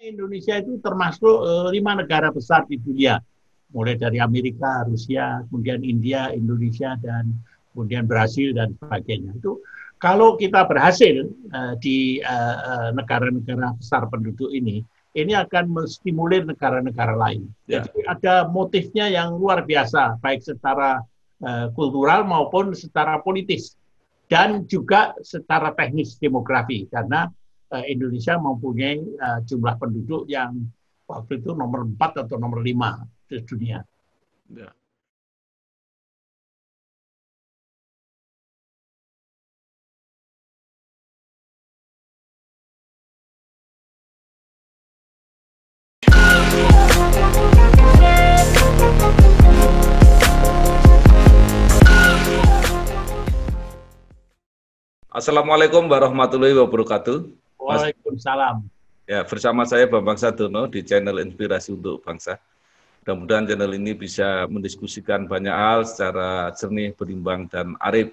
Indonesia itu termasuk 5 negara besar di dunia, mulai dari Amerika, Rusia, kemudian India, Indonesia, dan kemudian Brasil dan sebagainya. Itu kalau kita berhasil di negara-negara besar penduduk ini akan menstimulir negara-negara lain. Ya. Jadi ada motifnya yang luar biasa, baik secara kultural maupun secara politis dan juga secara teknis demografi, karena Indonesia mempunyai jumlah penduduk yang waktu itu nomor 4 atau nomor 5 di dunia. Ya. Assalamualaikum warahmatullahi wabarakatuh. Waalaikumsalam. Ya, bersama saya Bambang Sadono di channel Inspirasi untuk Bangsa. Mudah-mudahan channel ini bisa mendiskusikan banyak hal secara jernih, berimbang, dan arif.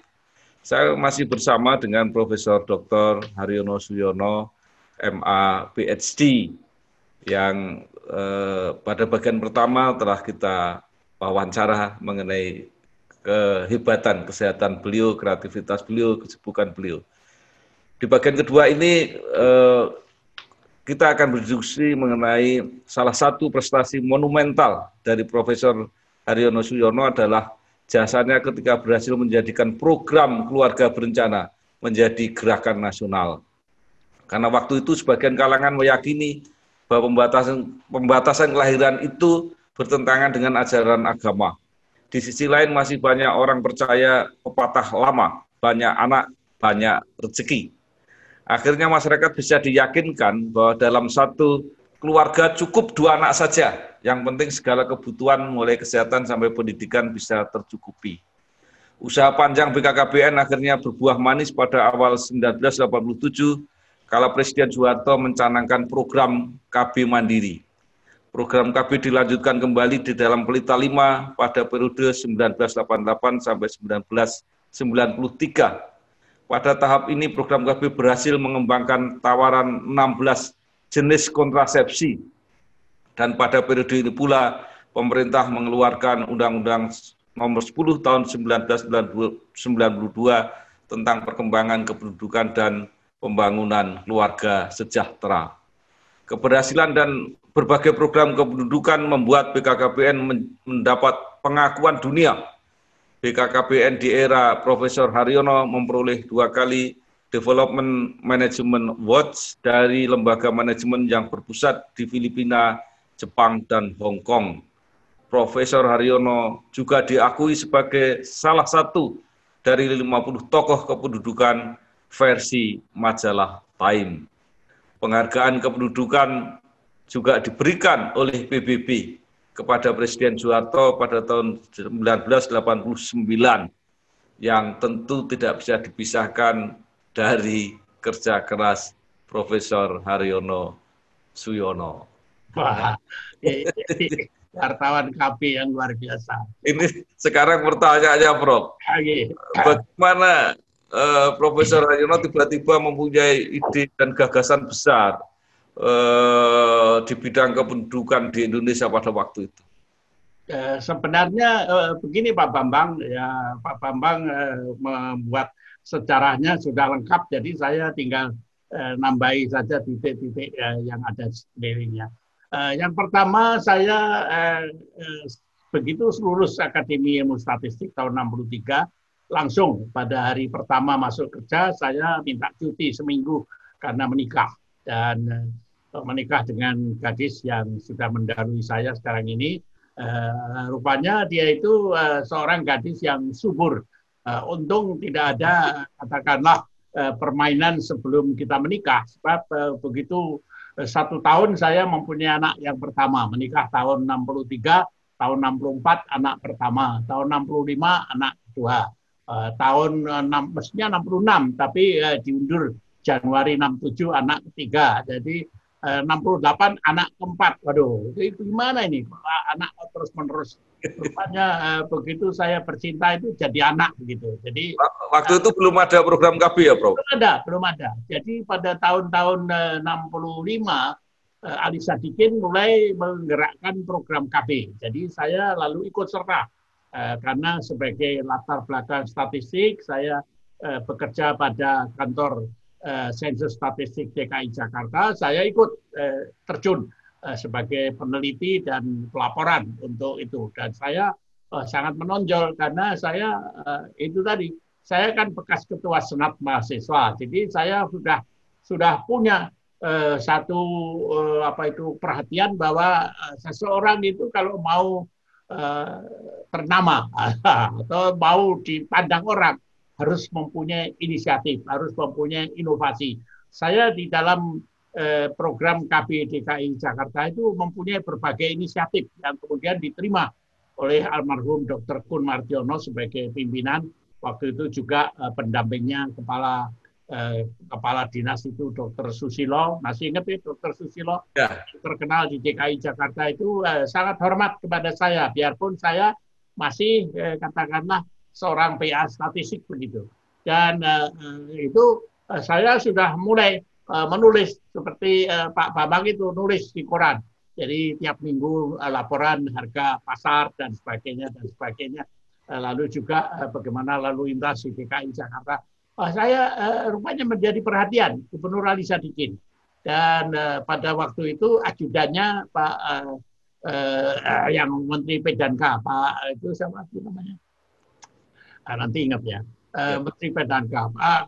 Saya masih bersama dengan Profesor Dr. Haryono Suyono, MA PhD, yang pada bagian pertama telah kita wawancara mengenai kehebatan kesehatan beliau, kreativitas beliau, kesibukan beliau. Di bagian kedua ini kita akan berdiskusi mengenai salah satu prestasi monumental dari Profesor Haryono Suyono adalah jasanya ketika berhasil menjadikan program keluarga berencana menjadi gerakan nasional. Karena waktu itu sebagian kalangan meyakini bahwa pembatasan kelahiran itu bertentangan dengan ajaran agama. Di sisi lain masih banyak orang percaya pepatah lama, banyak anak, banyak rezeki. Akhirnya masyarakat bisa diyakinkan bahwa dalam satu keluarga cukup 2 anak saja. Yang penting segala kebutuhan mulai kesehatan sampai pendidikan bisa tercukupi. Usaha panjang BKKBN akhirnya berbuah manis pada awal 1987 kala Presiden Soeharto mencanangkan program KB Mandiri. Program KB dilanjutkan kembali di dalam Pelita 5 pada periode 1988 sampai 1993. Pada tahap ini program KB berhasil mengembangkan tawaran 16 jenis kontrasepsi. Dan pada periode ini pula pemerintah mengeluarkan Undang-Undang Nomor 10 Tahun 1992 tentang perkembangan kependudukan dan pembangunan keluarga sejahtera. Keberhasilan dan berbagai program kependudukan membuat BKKBN mendapat pengakuan dunia. BKKBN di era Profesor Haryono memperoleh 2 kali Development Management Awards dari lembaga manajemen yang berpusat di Filipina, Jepang, dan Hong Kong. Profesor Haryono juga diakui sebagai salah satu dari 50 tokoh kependudukan versi majalah Time. Penghargaan kependudukan juga diberikan oleh PBB kepada Presiden Soeharto pada tahun 1989 yang tentu tidak bisa dipisahkan dari kerja keras Profesor Haryono Suyono. Wah, wartawan KB yang luar biasa. Ini sekarang pertanyaannya, Prof. Bagaimana Profesor Haryono tiba-tiba mempunyai ide dan gagasan besar di bidang kependudukan di Indonesia pada waktu itu? Sebenarnya begini Pak Bambang, ya Pak Bambang membuat sejarahnya sudah lengkap, jadi saya tinggal nambahi saja titik-titik yang ada sekelilingnya. Yang pertama saya begitu lulus Akademi Ilmu Statistik tahun 63, langsung pada hari pertama masuk kerja saya minta cuti seminggu karena menikah, dan menikah dengan gadis yang sudah mendahului saya sekarang ini. Rupanya dia itu seorang gadis yang subur. Untung tidak ada katakanlah permainan sebelum kita menikah, sebab begitu 1 tahun saya mempunyai anak yang pertama, menikah tahun 63, tahun 64 anak pertama, tahun 65 anak kedua. Tahun mestinya 66 tapi diundur Januari 67 anak ketiga, jadi 68 anak keempat. Waduh, itu gimana ini anak terus menerus. Rupanya begitu saya bercinta itu jadi anak begitu. Jadi waktu itu belum ada program KB ya, Prof? Belum ada. Jadi pada tahun-tahun 65 Ali Sadikin mulai menggerakkan program KB. Jadi saya lalu ikut serta karena sebagai latar belakang statistik saya bekerja pada kantor Sensus Statistik DKI Jakarta. Saya ikut terjun sebagai peneliti dan pelaporan untuk itu. Dan saya sangat menonjol karena saya itu tadi saya kan bekas ketua senat mahasiswa. Jadi saya sudah punya satu perhatian bahwa seseorang itu kalau mau ternama atau mau dipandang orang harus mempunyai inisiatif, harus mempunyai inovasi. Saya di dalam program KB DKI Jakarta itu mempunyai berbagai inisiatif yang kemudian diterima oleh almarhum Dr. Kun Mardiono sebagai pimpinan. Waktu itu juga pendampingnya kepala dinas itu Dr. Susilo, masih ingat ya Dr. Susilo, ya. Terkenal di DKI Jakarta itu sangat hormat kepada saya, biarpun saya masih katakanlah seorang PA statistik begitu. Dan itu saya sudah mulai menulis seperti Pak Bambang itu nulis di koran. Jadi tiap minggu laporan harga pasar dan sebagainya dan sebagainya. Lalu juga bagaimana lalu lintas di DKI Jakarta. Saya rupanya menjadi perhatian Gubernur Ali Sadikin dan pada waktu itu ajudannya Pak yang Menteri P&K Pak itu siapa namanya nanti ingat ya Menteri P&K.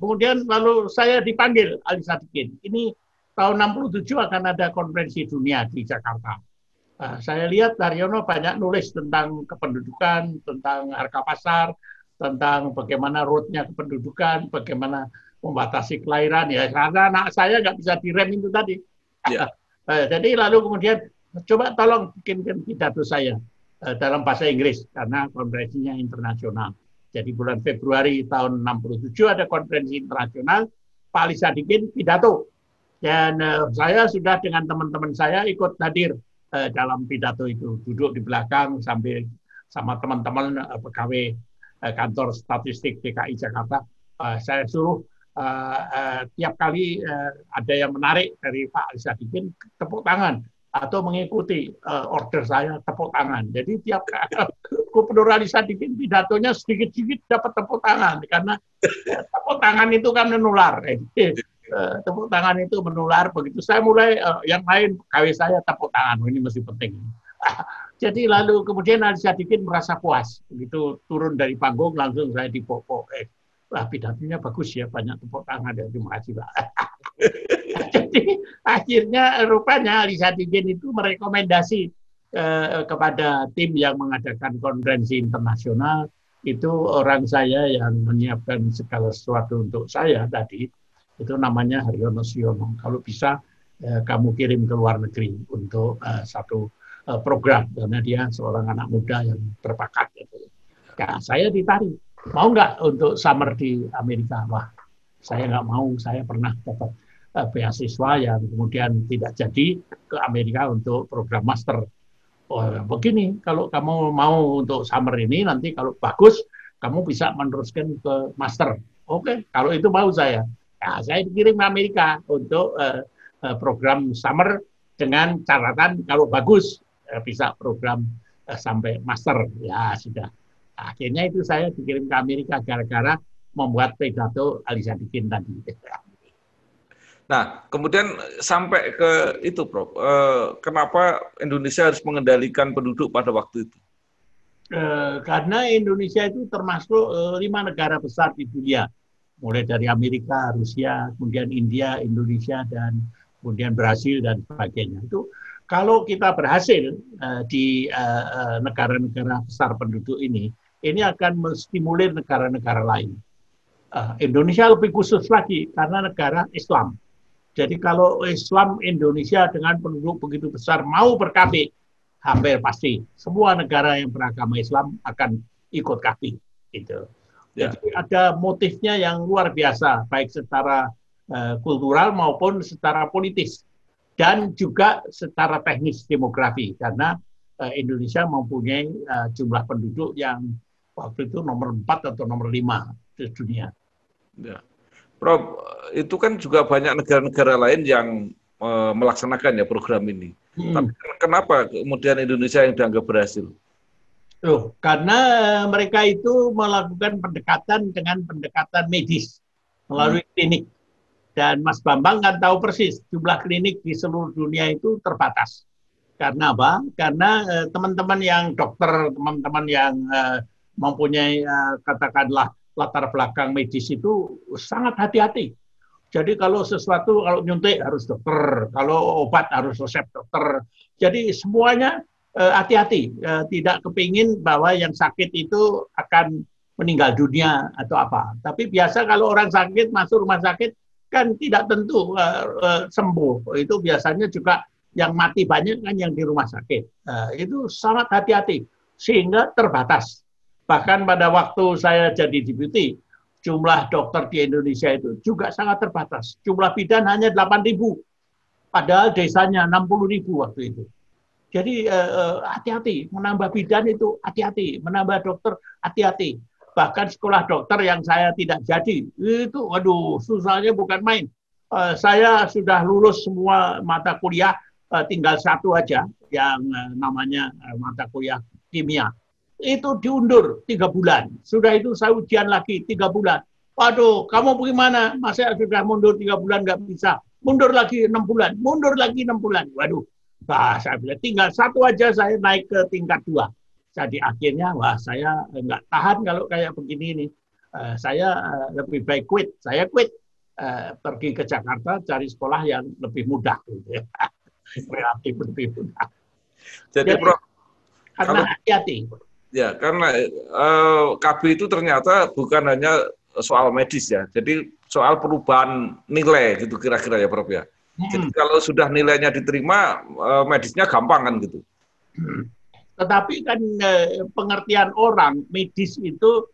Kemudian lalu saya dipanggil Ali Sadikin. Ini tahun 67 akan ada konferensi dunia di Jakarta. Saya lihat Daryono banyak nulis tentang kependudukan, tentang harga pasar, tentang bagaimana roadnya kependudukan, bagaimana membatasi kelahiran, ya karena anak saya nggak bisa direm itu tadi. Ya. Jadi lalu kemudian coba tolong bikinkan pidato saya dalam bahasa Inggris karena konferensinya internasional. Jadi bulan Februari tahun 67 ada konferensi internasional, Pak Ali Sadikin pidato dan saya sudah dengan teman-teman saya ikut hadir dalam pidato itu, duduk di belakang sambil sama teman-teman pegawai kantor statistik DKI Jakarta. Saya suruh tiap kali ada yang menarik dari Pak Ali Sadikin tepuk tangan atau mengikuti order saya tepuk tangan. Jadi tiap Gubernur Ali Sadikin pidatonya sedikit-sedikit dapat tepuk tangan karena tepuk tangan itu kan menular. Tepuk tangan itu menular, begitu saya mulai yang lain pegawai saya tepuk tangan, ini mesti penting. Jadi lalu kemudian Ali Sadikin merasa puas, begitu turun dari panggung langsung saya dipopok. Pidatonya bagus ya, banyak tepuk tangan ya, terima kasih Pak. Jadi akhirnya rupanya Ali Sadikin itu merekomendasi kepada tim yang mengadakan konferensi internasional, itu orang saya yang menyiapkan segala sesuatu untuk saya tadi. Itu namanya Haryono Siono. Kalau bisa kamu kirim ke luar negeri untuk satu program karena dia seorang anak muda yang berbakat. Ya, saya ditarik. Mau nggak untuk summer di Amerika? Wah, saya nggak mau. Saya pernah dapat beasiswa yang kemudian tidak jadi ke Amerika untuk program master. Begini, kalau kamu mau untuk summer ini nanti kalau bagus kamu bisa meneruskan ke master. Oke, kalau itu mau saya. Ya, saya dikirim ke Amerika untuk program summer dengan catatan kalau bagus bisa program sampai master. Ya sudah. Akhirnya itu saya dikirim ke Amerika gara-gara membuat pidato Ali Sadikin tadi. Nah, kemudian sampai ke itu, Prof. Kenapa Indonesia harus mengendalikan penduduk pada waktu itu? Karena Indonesia itu termasuk 5 negara besar di dunia. Mulai dari Amerika, Rusia, kemudian India, Indonesia, dan kemudian Brasil, dan sebagainya. Itu kalau kita berhasil di negara-negara besar penduduk ini akan menstimulir negara-negara lain. Indonesia lebih khusus lagi karena negara Islam. Jadi kalau Islam Indonesia dengan penduduk begitu besar mau ber-KB, hampir pasti semua negara yang beragama Islam akan ikut KB. Gitu. Jadi ada motifnya yang luar biasa, baik secara kultural maupun secara politis. Dan juga secara teknis demografi, karena Indonesia mempunyai jumlah penduduk yang waktu itu nomor 4 atau nomor 5 di dunia. Ya. Prof, itu kan juga banyak negara-negara lain yang melaksanakan ya program ini. Hmm. Tapi kenapa kemudian Indonesia yang dianggap berhasil? Tuh, karena mereka itu melakukan pendekatan dengan pendekatan medis melalui klinik. Dan Mas Bambang kan tahu persis jumlah klinik di seluruh dunia itu terbatas. Karena apa? Karena teman-teman yang dokter, teman-teman yang mempunyai katakanlah latar belakang medis itu sangat hati-hati. Jadi kalau sesuatu, kalau nyuntik harus dokter, kalau obat harus resep dokter. Jadi semuanya hati-hati, tidak kepingin bahwa yang sakit itu akan meninggal dunia atau apa. Tapi biasa kalau orang sakit masuk rumah sakit kan tidak tentu sembuh. Itu biasanya juga yang mati banyak kan yang di rumah sakit. Itu sangat hati-hati sehingga terbatas. Bahkan pada waktu saya jadi deputi, jumlah dokter di Indonesia itu juga sangat terbatas. Jumlah bidan hanya 8.000, padahal desanya 60.000 waktu itu. Jadi hati-hati, menambah bidan itu hati-hati, menambah dokter hati-hati. Bahkan sekolah dokter yang saya tidak jadi, itu waduh susahnya bukan main. Saya sudah lulus semua mata kuliah, tinggal satu aja yang namanya mata kuliah kimia. Itu diundur 3 bulan. Sudah itu saya ujian lagi 3 bulan. Waduh, kamu bagaimana? Masa sudah mundur 3 bulan nggak bisa? Mundur lagi 6 bulan, mundur lagi 6 bulan. Waduh, saya bilang tinggal satu aja saya naik ke tingkat 2. Jadi akhirnya wah saya nggak tahan kalau kayak begini ini. Saya lebih baik quit. Saya quit, pergi ke Jakarta cari sekolah yang lebih mudah, gitu ya. Relatif lebih mudah. Jadi Prof, karena hati-hati. Ya, karena KB itu ternyata bukan hanya soal medis ya. Jadi soal perubahan nilai gitu kira-kira ya Prof ya. Jadi kalau sudah nilainya diterima, medisnya gampang kan gitu. Tetapi kan pengertian orang medis itu,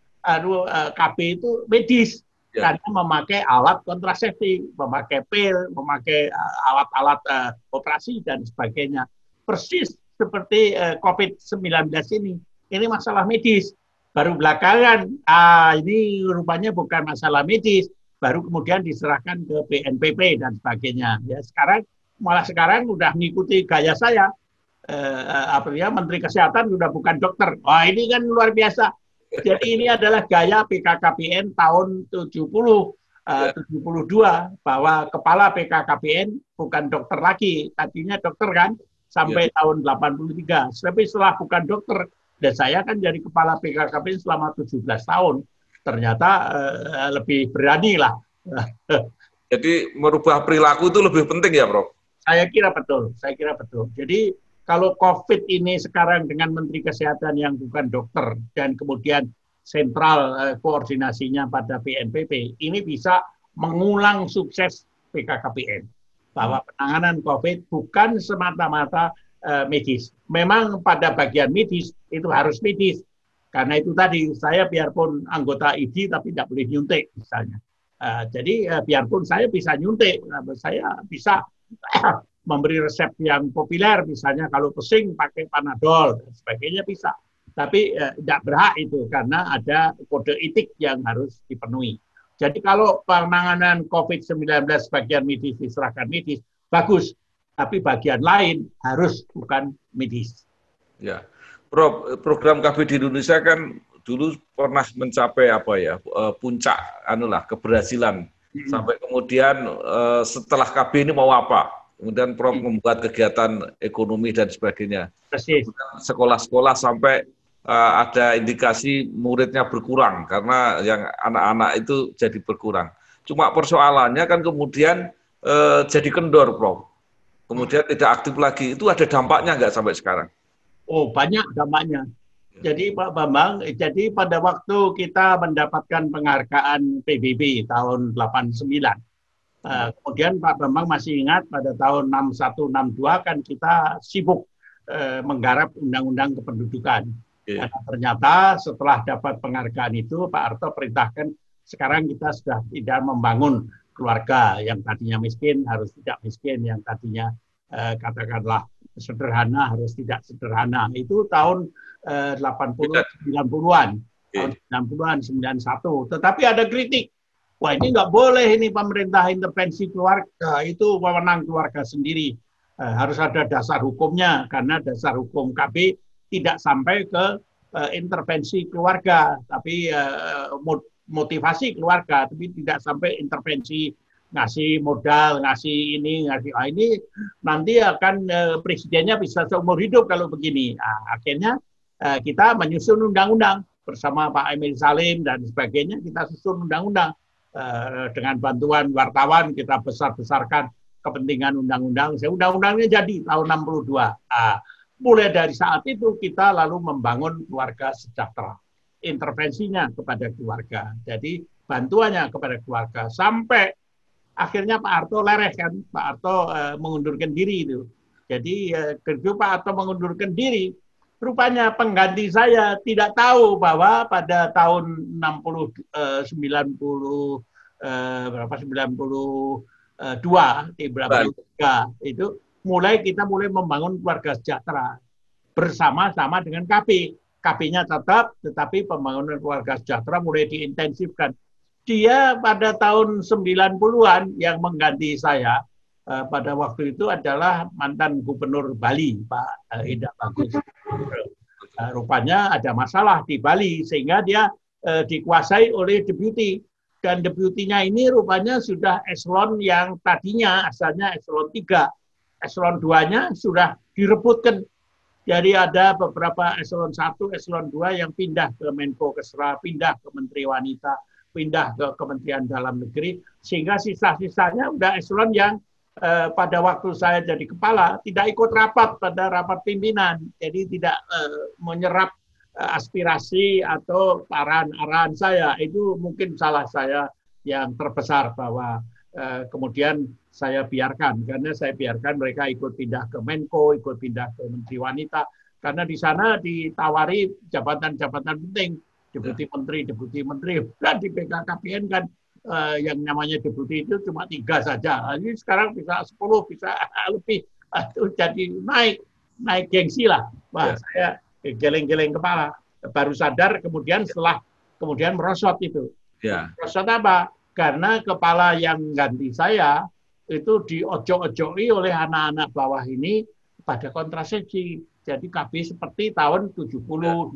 KB itu medis. Ya. Karena memakai alat kontrasepsi, memakai pil, memakai alat-alat operasi dan sebagainya. Persis seperti COVID-19 ini. Ini masalah medis. Baru belakangan, ini rupanya bukan masalah medis. Baru kemudian diserahkan ke BNPB dan sebagainya. Ya sekarang udah mengikuti gaya saya. Menteri Kesehatan sudah bukan dokter. Wah ini kan luar biasa. Jadi ini adalah gaya PKKPN tahun 72 bahwa kepala PKKPN bukan dokter lagi. Tadinya dokter kan sampai tahun 83. Tapi setelah bukan dokter dan saya kan jadi kepala PKKPN selama 17 tahun. Ternyata lebih berani lah. Jadi merubah perilaku itu lebih penting ya, Prof? Saya kira betul. Jadi kalau COVID ini sekarang dengan Menteri Kesehatan yang bukan dokter dan kemudian sentral koordinasinya pada BNPB, ini bisa mengulang sukses PKKPN. Bahwa penanganan COVID bukan semata-mata medis. Memang pada bagian medis itu harus medis. Karena itu tadi, saya biarpun anggota ID tapi tidak boleh nyuntik misalnya. Jadi biarpun saya bisa nyuntik, saya bisa memberi resep yang populer, misalnya kalau pusing pakai Panadol, dan sebagainya bisa. Tapi tidak berhak itu, karena ada kode etik yang harus dipenuhi. Jadi kalau penanganan COVID-19 bagian medis diserahkan medis, bagus. Tapi bagian lain harus bukan medis. Ya, Prof, program KB di Indonesia kan dulu pernah mencapai puncak keberhasilan. Sampai kemudian setelah KB ini mau apa? Kemudian Prof membuat kegiatan ekonomi dan sebagainya. Sekolah-sekolah sampai ada indikasi muridnya berkurang karena yang anak-anak itu jadi berkurang. Cuma persoalannya kan kemudian jadi kendor, Prof. Kemudian tidak aktif lagi. Itu ada dampaknya nggak sampai sekarang? Oh, banyak dampaknya. Jadi Pak Bambang, jadi pada waktu kita mendapatkan penghargaan PBB tahun 89, kemudian Pak Bambang masih ingat pada tahun 61-62 kan kita sibuk menggarap undang-undang kependudukan. Karena ternyata setelah dapat penghargaan itu Pak Harto perintahkan sekarang kita sudah tidak membangun keluarga yang tadinya miskin harus tidak miskin, yang tadinya katakanlah sederhana harus tidak sederhana. Itu tahun 90-90-an, tahun 90-an, 91. Tetapi ada kritik Wah ini nggak boleh ini pemerintah intervensi keluarga, itu wewenang keluarga sendiri. Harus ada dasar hukumnya, karena dasar hukum KB tidak sampai ke intervensi keluarga, tapi motivasi keluarga, tapi tidak sampai intervensi ngasih modal, ngasih ini, ngasih ini, nanti akan presidennya bisa seumur hidup kalau begini. Nah, akhirnya kita menyusun undang-undang bersama Pak Emil Salim dan sebagainya, kita susun undang-undang. Dengan bantuan wartawan kita besar-besarkan kepentingan undang-undang. Undang-undangnya jadi tahun 62. Mulai dari saat itu kita lalu membangun keluarga sejahtera. Intervensinya kepada keluarga. Jadi bantuannya kepada keluarga. Sampai akhirnya Pak Harto lereh kan. Pak Harto mengundurkan diri itu. Jadi ketika Pak Harto mengundurkan diri, rupanya pengganti saya tidak tahu bahwa pada tahun 92 itu kita mulai membangun keluarga sejahtera bersama-sama dengan KB. KB-nya tetap, tetapi pembangunan keluarga sejahtera mulai diintensifkan. Dia pada tahun 90-an yang mengganti saya pada waktu itu adalah mantan gubernur Bali, Pak Indah Bagus. Rupanya ada masalah di Bali sehingga dia dikuasai oleh deputi, dan deputinya ini rupanya sudah eselon yang tadinya asalnya eselon 3, eselon 2-nya sudah direbutkan. Jadi ada beberapa eselon 1, eselon 2 yang pindah ke Menko Kesra, pindah ke Menteri Wanita, pindah ke Kementerian Dalam Negeri, sehingga sisa-sisanya udah eselon yang pada waktu saya jadi kepala tidak ikut rapat pada rapat pimpinan, jadi tidak menyerap aspirasi atau arahan-arahan saya. Itu mungkin salah saya yang terbesar, bahwa kemudian saya biarkan, karena saya biarkan mereka ikut pindah ke Menko, ikut pindah ke Menteri Wanita, karena di sana ditawari jabatan-jabatan penting, deputi menteri, dan di BKKBN kan yang namanya deputi itu cuma 3 saja. Ini sekarang bisa 10, bisa lebih. Itu jadi naik gengsi lah. Wah, saya geleng-geleng kepala. Baru sadar kemudian setelah kemudian merosot itu. Merosot apa? Karena kepala yang ganti saya itu diojo-ojoi oleh anak-anak bawah ini pada kontrasepsi. Jadi KB seperti tahun 70, 80.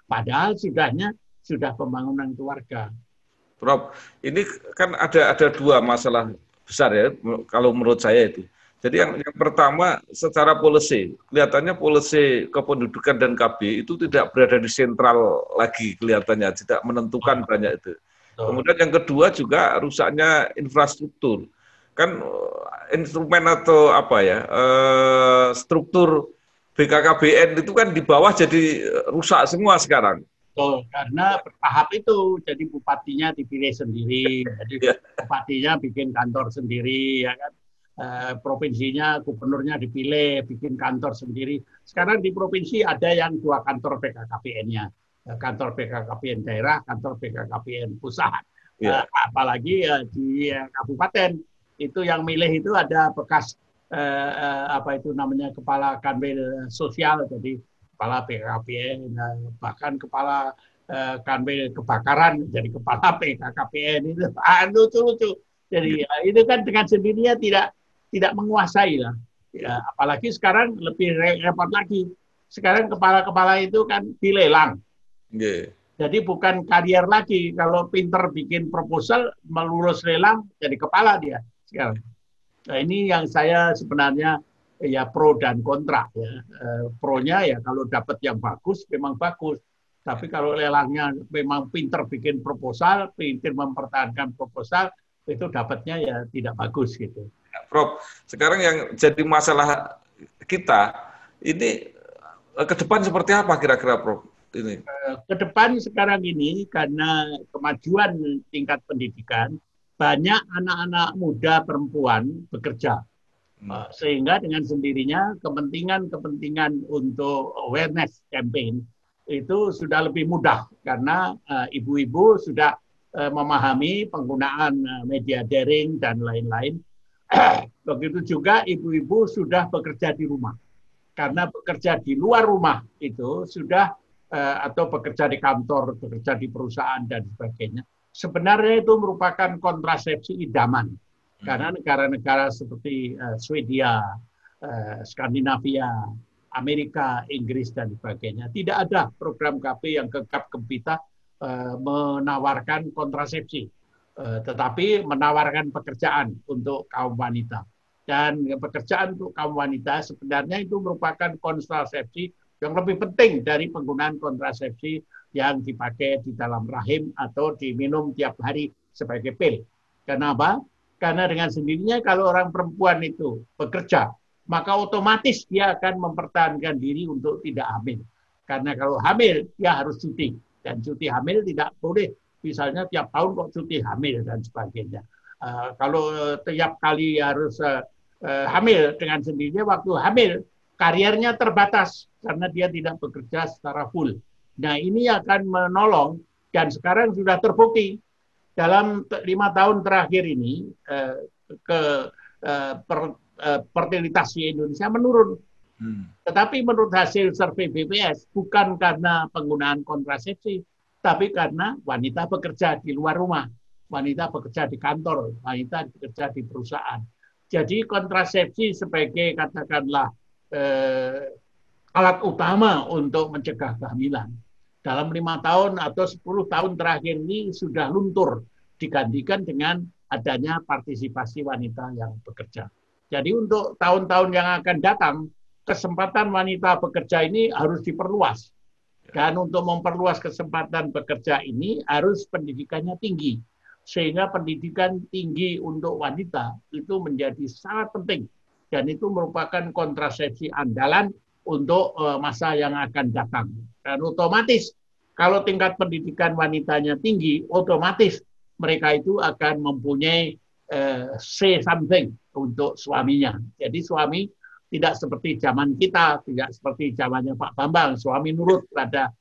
Padahal sudah pembangunan keluarga. Prof, ini kan ada 2 masalah besar ya, kalau menurut saya itu. Jadi yang pertama, secara policy, kelihatannya policy kependudukan dan KB itu tidak berada di sentral lagi kelihatannya, tidak menentukan banyak itu. Kemudian yang kedua juga rusaknya infrastruktur. Kan instrumen atau apa ya, struktur BKKBN itu kan di bawah jadi rusak semua sekarang. Karena bertahap itu, jadi bupatinya dipilih sendiri, jadi bupatinya bikin kantor sendiri, ya kan. Provinsinya, gubernurnya dipilih, bikin kantor sendiri. Sekarang di provinsi ada yang 2 kantor BKKBN-nya, kantor BKKBN daerah, kantor BKKBN pusat. Apalagi di kabupaten itu yang milih itu ada bekas kepala kanwil sosial, jadi kepala BKKBN, bahkan kepala kanwil kebakaran jadi kepala BKKBN. Itu lucu-lucu. Jadi itu kan dengan sendirinya tidak menguasai lah. Ya, apalagi sekarang lebih repot lagi. Sekarang kepala-kepala itu kan dilelang. Jadi bukan karier lagi. Kalau pinter bikin proposal, melulus lelang, jadi kepala dia sekarang. Nah, ini yang saya sebenarnya ya pro dan kontra ya. Pronya ya kalau dapat yang bagus memang bagus, tapi kalau lelangnya memang pinter bikin proposal, pinter mempertahankan proposal, itu dapatnya ya tidak bagus gitu. Prof, sekarang yang jadi masalah kita ini ke depan seperti apa kira-kira, Prof? Ini ke depan sekarang ini karena kemajuan tingkat pendidikan, banyak anak-anak muda perempuan bekerja. Sehingga dengan sendirinya kepentingan untuk awareness campaign itu sudah lebih mudah karena ibu-ibu sudah memahami penggunaan media daring dan lain-lain. Begitu juga ibu-ibu sudah bekerja di rumah. Karena bekerja di luar rumah itu sudah atau bekerja di kantor, bekerja di perusahaan dan sebagainya, sebenarnya itu merupakan kontrasepsi idaman. Karena negara-negara seperti Swedia, Skandinavia, Amerika, Inggris, dan sebagainya, tidak ada program KB yang gegap gempita menawarkan kontrasepsi, tetapi menawarkan pekerjaan untuk kaum wanita. Dan pekerjaan untuk kaum wanita sebenarnya itu merupakan kontrasepsi yang lebih penting dari penggunaan kontrasepsi yang dipakai di dalam rahim atau diminum tiap hari sebagai pil. Kenapa? Karena dengan sendirinya kalau orang perempuan itu bekerja, maka otomatis dia akan mempertahankan diri untuk tidak hamil. Karena kalau hamil, dia harus cuti. Dan cuti hamil tidak boleh, misalnya tiap tahun kok cuti hamil dan sebagainya. Kalau tiap kali harus hamil, dengan sendirinya waktu hamil, kariernya terbatas karena dia tidak bekerja secara full. Nah, ini akan menolong, dan sekarang sudah terbukti dalam 5 tahun terakhir ini fertilitas di Indonesia menurun. Tetapi menurut hasil survei BPS, bukan karena penggunaan kontrasepsi, tapi karena wanita bekerja di luar rumah, wanita bekerja di kantor, wanita bekerja di perusahaan. Jadi kontrasepsi sebagai katakanlah alat utama untuk mencegah kehamilan. Dalam 5 tahun atau 10 tahun terakhir ini sudah luntur, digantikan dengan adanya partisipasi wanita yang bekerja. Jadi untuk tahun-tahun yang akan datang, kesempatan wanita bekerja ini harus diperluas. Dan untuk memperluas kesempatan bekerja ini harus pendidikannya tinggi. Sehingga pendidikan tinggi untuk wanita itu menjadi sangat penting. Dan itu merupakan kontrasepsi andalan untuk masa yang akan datang. Dan otomatis kalau tingkat pendidikan wanitanya tinggi, otomatis mereka itu akan mempunyai say something untuk suaminya. Jadi suami tidak seperti zaman kita, tidak seperti zamannya Pak Bambang, suami nurut pada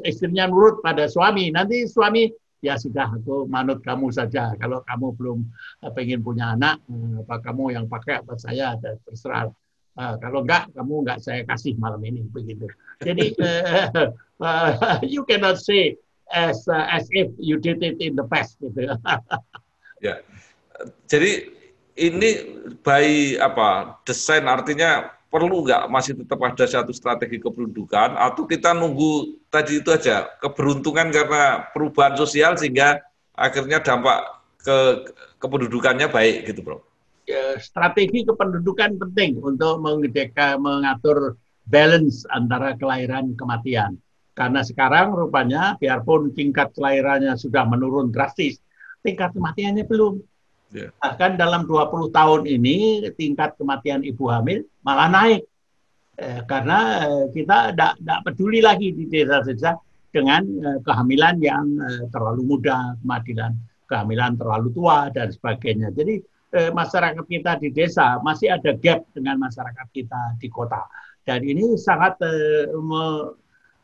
istrinya nurut pada suami. Nanti suami, ya sudah, aku manut kamu saja. Kalau kamu belum pengen punya anak, apa kamu yang pakai apa saya, terserah. Kalau kamu enggak saya kasih malam ini, begitu. Jadi you cannot say as if you did it in the past, gitu. Ya, jadi ini by desain, artinya perlu nggak masih tetap ada satu strategi kependudukan, atau kita nunggu tadi itu aja keberuntungan karena perubahan sosial sehingga akhirnya dampak kependudukannya baik gitu, Bro? Strategi kependudukan penting untuk mengatur balance antara kelahiran kematian. Karena sekarang rupanya biarpun tingkat kelahirannya sudah menurun drastis, tingkat kematiannya belum. Bahkan dalam 20 tahun ini tingkat kematian ibu hamil malah naik. Karena kita tidak peduli lagi di desa-desa dengan kehamilan yang terlalu muda, kehamilan terlalu tua, dan sebagainya. Jadi masyarakat kita di desa masih ada gap dengan masyarakat kita di kota. Dan ini sangat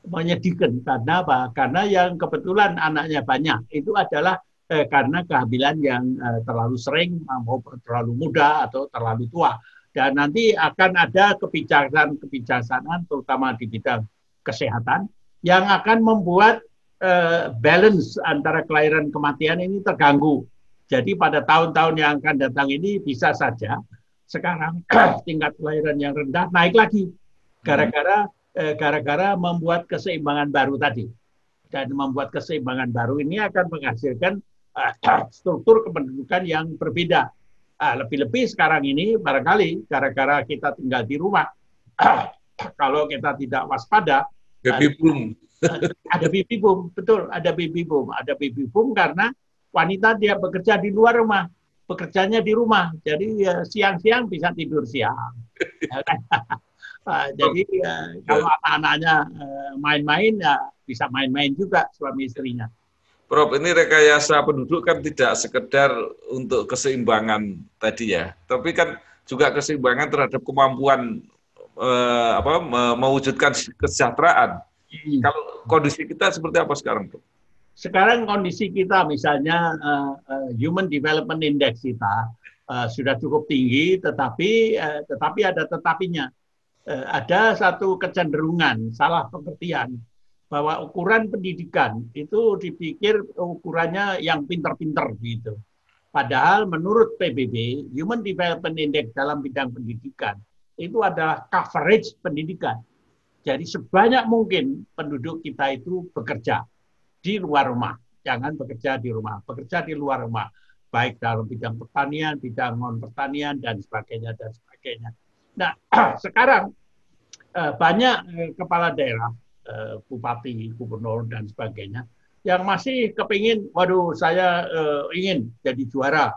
menyedihkan. Karena apa? Karena yang kebetulan anaknya banyak itu adalah karena kehamilan yang terlalu sering, maupun terlalu muda atau terlalu tua. Dan nanti akan ada kebijaksanaan terutama di bidang kesehatan yang akan membuat balance antara kelahiran kematian ini terganggu. Jadi pada tahun-tahun yang akan datang ini bisa saja sekarang tingkat kelahiran yang rendah naik lagi gara-gara membuat keseimbangan baru tadi. Dan membuat keseimbangan baru ini akan menghasilkan struktur kependudukan yang berbeda. Lebih-lebih sekarang ini barangkali gara-gara kita tinggal di rumah, kalau kita tidak waspada, baby boom. Ada baby boom, betul, ada baby boom. Ada baby boom karena wanita dia bekerja di luar rumah, bekerjanya di rumah. Jadi siang-siang bisa tidur siang. Jadi kalau anak-anaknya main-main, ya bisa main-main juga suami istrinya. Prof, ini rekayasa penduduk kan tidak sekedar untuk keseimbangan tadi ya, tapi kan juga keseimbangan terhadap kemampuan mewujudkan kesejahteraan. Kalau kondisi kita seperti apa sekarang, Prof? Sekarang kondisi kita misalnya Human Development Index kita sudah cukup tinggi, tetapi ada tetapinya. Ada satu kecenderungan, salah pengertian, bahwa ukuran pendidikan itu dipikir ukurannya yang pinter-pinter gitu. Padahal menurut PBB, Human Development Index dalam bidang pendidikan, itu adalah coverage pendidikan. Jadi sebanyak mungkin penduduk kita itu bekerja di luar rumah. Jangan bekerja di rumah, bekerja di luar rumah. Baik dalam bidang pertanian, bidang non-pertanian, dan sebagainya, dan sebagainya. Nah, sekarang banyak kepala daerah, bupati, gubernur, dan sebagainya, yang masih kepingin, waduh saya ingin jadi juara,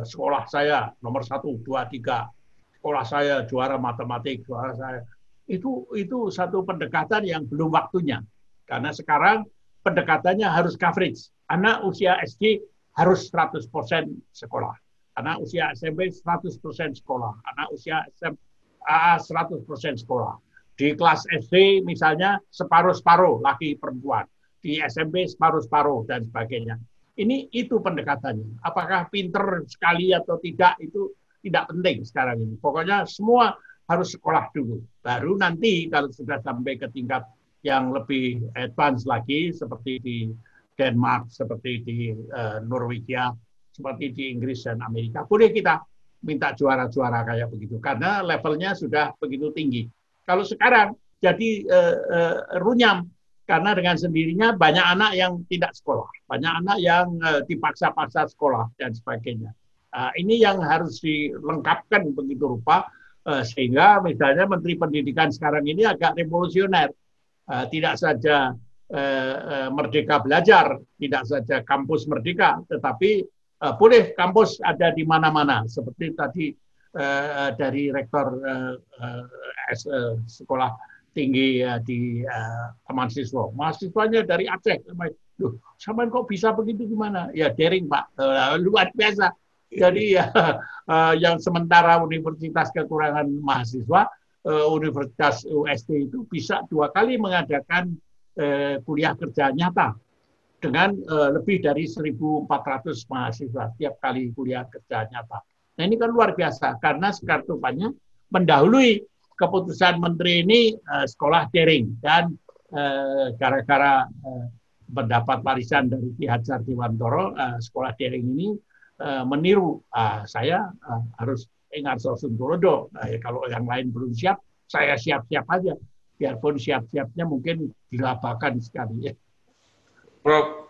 sekolah saya nomor 1, 2, 3, sekolah saya juara matematik, juara saya. Itu satu pendekatan yang belum waktunya. Karena sekarang pendekatannya harus coverage. Anak usia SD harus 100% sekolah. Anak usia SMP 100% sekolah. Anak usia SMA 100% sekolah. Di kelas SD misalnya separuh-separuh laki perempuan. Di SMP separuh-separuh dan sebagainya. Itu pendekatannya. Apakah pinter sekali atau tidak itu tidak penting sekarang ini. Pokoknya semua harus sekolah dulu. Baru nanti kalau sudah sampai ke tingkat yang lebih advance lagi seperti di Denmark, seperti di Norwegia, seperti di Inggris dan Amerika, boleh kita minta juara-juara kayak begitu karena levelnya sudah begitu tinggi. Kalau sekarang jadi runyam karena dengan sendirinya banyak anak yang tidak sekolah, banyak anak yang dipaksa-paksa sekolah dan sebagainya. Ini yang harus dilengkapkan begitu rupa sehingga misalnya Menteri Pendidikan sekarang ini agak revolusioner, tidak saja merdeka belajar, tidak saja kampus merdeka, tetapi boleh kampus ada di mana-mana seperti tadi dari rektor sekolah tinggi di mahasiswa. Mahasiswanya dari Aceh. Duh, sampean kok bisa begitu gimana? Ya daring Pak, luar biasa. Jadi yang sementara universitas kekurangan mahasiswa, Universitas UST itu bisa 2 kali mengadakan kuliah kerja nyata dengan lebih dari 1.400 mahasiswa tiap kali kuliah kerja nyata. Nah ini kan luar biasa karena sekartupannya mendahului keputusan menteri ini sekolah daring dan gara-gara mendapat warisan dari Ki Hajar Dewantoro, sekolah daring ini meniru saya harus ingat Suntorodo. Kalau yang lain belum siap, saya siap-siap aja. Biarpun siap-siapnya mungkin dilabakan sekali. Prof,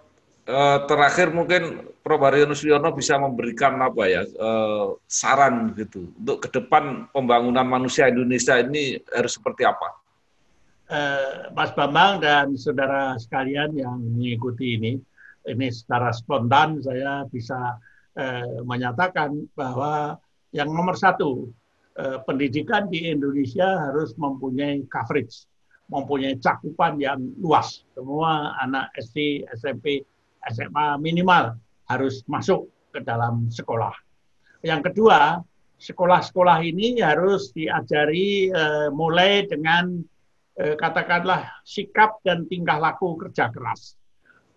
terakhir mungkin Prof Haryono Suyono bisa memberikan apa ya saran gitu untuk ke depan pembangunan manusia Indonesia ini harus seperti apa? Mas Bambang dan saudara sekalian yang mengikuti ini secara spontan saya bisa menyatakan bahwa yang nomor 1, pendidikan di Indonesia harus mempunyai coverage, mempunyai cakupan yang luas. Semua anak SD, SMP, SMA minimal harus masuk ke dalam sekolah. Yang kedua, sekolah-sekolah ini harus diajari mulai dengan katakanlah sikap dan tingkah laku kerja keras.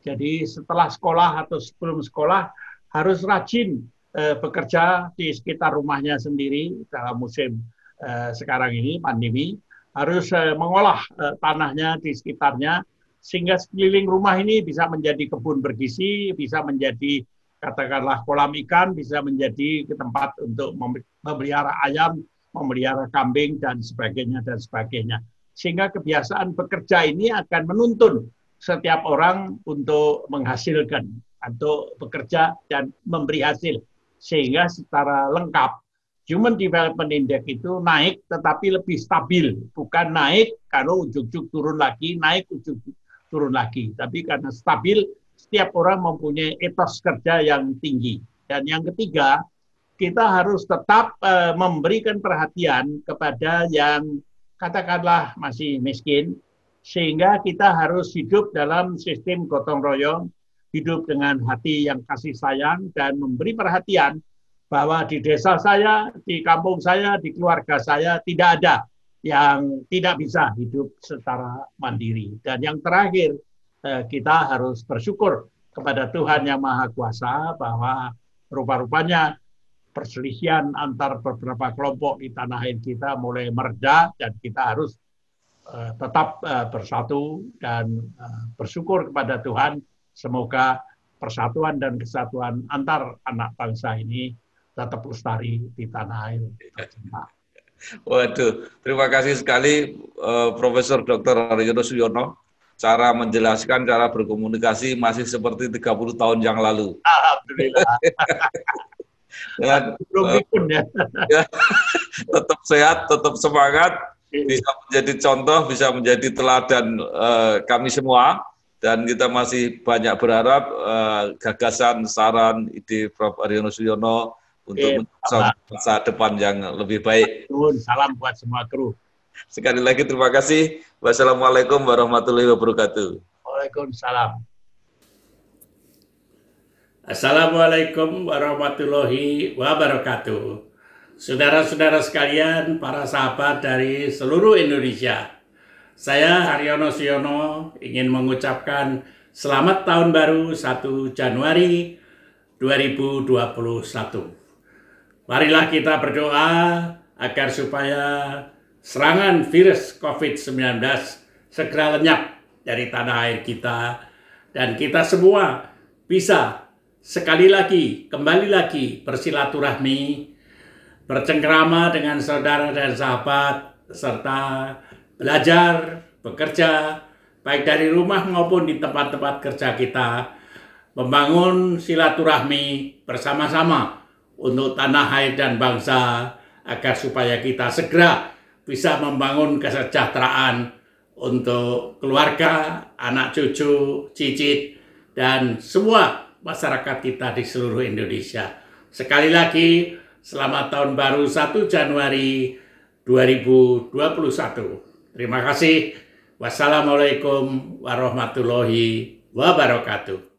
Jadi setelah sekolah atau sebelum sekolah harus rajin bekerja di sekitar rumahnya sendiri dalam musim sekarang ini pandemi, harus mengolah tanahnya di sekitarnya sehingga sekeliling rumah ini bisa menjadi kebun bergizi, bisa menjadi katakanlah kolam ikan, bisa menjadi tempat untuk memelihara ayam, memelihara kambing dan sebagainya dan sebagainya. Sehingga kebiasaan bekerja ini akan menuntun setiap orang untuk menghasilkan, untuk bekerja dan memberi hasil. Sehingga secara lengkap, Human Development Index itu naik tetapi lebih stabil. Bukan naik kalau ujug-ujug turun lagi, naik ujug-ujug turun lagi. Tapi karena stabil, setiap orang mempunyai etos kerja yang tinggi. Dan yang ketiga, kita harus tetap memberikan perhatian kepada yang katakanlah masih miskin, sehingga kita harus hidup dalam sistem gotong royong, hidup dengan hati yang kasih sayang, dan memberi perhatian bahwa di desa saya, di kampung saya, di keluarga saya, tidak ada yang tidak bisa hidup secara mandiri. Dan yang terakhir, kita harus bersyukur kepada Tuhan Yang Maha Kuasa bahwa rupa-rupanya perselisihan antar beberapa kelompok di tanah air kita mulai mereda dan kita harus tetap bersatu dan bersyukur kepada Tuhan. Semoga persatuan dan kesatuan antar anak bangsa ini tetap lestari di tanah air tercinta. Waduh, terima kasih sekali Profesor Dr. Haryono Suyono. Cara menjelaskan, cara berkomunikasi masih seperti 30 tahun yang lalu. Alhamdulillah. Dan belum pikun ya. Tetap sehat, tetap semangat, bisa menjadi contoh, bisa menjadi teladan kami semua. Dan kita masih banyak berharap gagasan, saran, ide Prof. Haryono Suyono untuk masa depan yang lebih baik. Salam buat semua kru. Sekali lagi terima kasih. Wassalamualaikum warahmatullahi wabarakatuh. Waalaikumsalam. Assalamualaikum warahmatullahi wabarakatuh. Saudara-saudara sekalian, para sahabat dari seluruh Indonesia. Saya Haryono Suyono ingin mengucapkan selamat tahun baru 1 Januari 2021. Marilah kita berdoa agar supaya serangan virus COVID-19 segera lenyap dari tanah air kita dan kita semua bisa sekali lagi, kembali lagi bersilaturahmi, bercengkrama dengan saudara dan sahabat, serta belajar, bekerja, baik dari rumah maupun di tempat-tempat kerja kita, membangun silaturahmi bersama-sama untuk tanah air dan bangsa, agar supaya kita segera bisa membangun kesejahteraan untuk keluarga, anak cucu, cicit, dan semua masyarakat kita di seluruh Indonesia. Sekali lagi, selamat tahun baru 1 Januari 2021. Terima kasih. Wassalamualaikum warahmatullahi wabarakatuh.